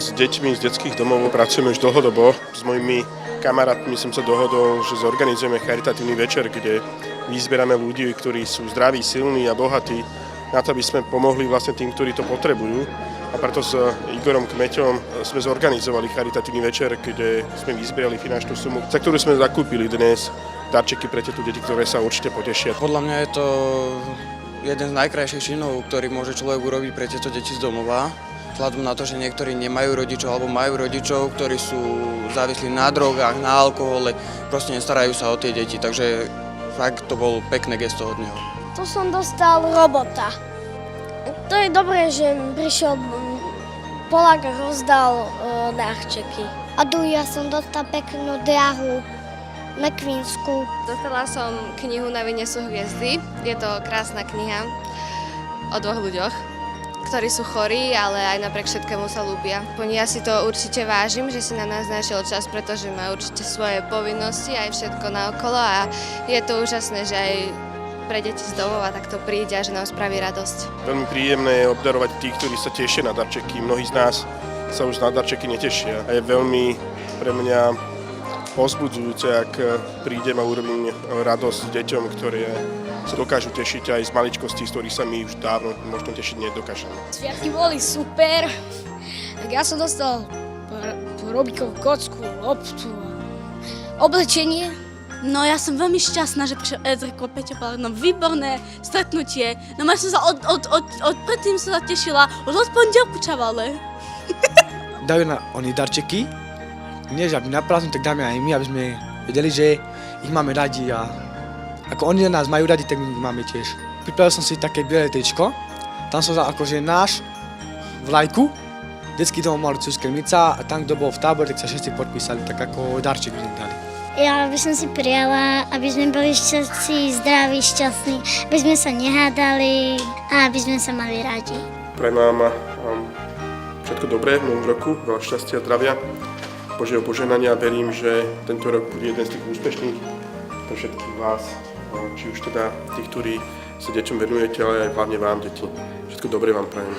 s deťmi z detských domov pracujeme už dlhodobo. S mojimi kamarátmi som sa dohodol, že zorganizujeme charitatívny večer, kde vyzberáme ľudí, ktorí sú zdraví, silní a bohatí, na to, aby sme pomohli vlastne tým, ktorí to potrebujú. A preto s Igorom Kmeťom sme zorganizovali charitatívny večer, kde sme vyzbierali finančnú sumu, za ktorú sme zakúpili dnes darčeky pre tieto deti, ktoré sa určite potešia. Podľa mňa je to jeden z najkrajších činov, ktorý môže človek urobiť pre tieto deti z domova. Vzhľadom na to, že niektorí nemajú rodičov alebo majú rodičov, ktorí sú závislí na drogách, na alkohole, proste nestarajú sa o tie deti, takže fakt to bol pekné gesto od neho. Tu som dostal robota. To je dobré, že prišiel Polák a rozdal darčeky. A ja som dostal peknú dráhu mekvínsku. Dostala som knihu Na vine sú hviezdy. Je to krásna kniha o dvoch ľuďoch, ktorí sú chorí, ale aj napriek všetkému sa ľúbia. Ja si to určite vážim, že si na nás našiel čas, pretože má určite svoje povinnosti, aj všetko naokolo a je to úžasné, že aj pre deti z domova takto príde a že nám spraví radosť. Veľmi príjemné je obdarovať tých, ktorí sa tešia na darčeky. Mnohí z nás sa už na darčeky netešia a je veľmi pre mňa povzbudzujúce, ak prídem a urobím radosť deťom, ktoré sa dokážu tešiť aj z maličkostí, z ktorých sa my už dávno možno tešiť nedokážeme. Sviatky boli super, tak ja som dostal Robikovú kocku, loptu, oblečenie. No ja som veľmi šťastná, že prišiel Ezrko Peťo, no výborné stretnutie. No ja som sa od predtým som sa tešila, už od pondelku čavale. Dajú na oni darčeky, nie že aby na prázdnu, tak dáme aj my, aby sme vedeli, že ich máme radi a ako oni nás majú radi, tak my ich máme tiež. Pripravil som si také biele tričko, tam som dal akože náš vlajku, detský dom Malúcovská Krmica a tam, kto bol v tábore, tak sa všetci podpísali, tak ako darček by sme dali. Ja by som si prijala, aby sme boli všetci zdraví, šťastní, aby sme sa nehádali a aby sme sa mali radi. Prajem vám všetko dobré v novom roku, veľa šťastia a zdravia, Božieho požehnania a verím, že tento rok bude jeden z tých úspešných pre všetkých vás, či už teda tých, ktorí sa deťom venujete, ale aj hlavne vám, deti. Všetko dobré vám prajem.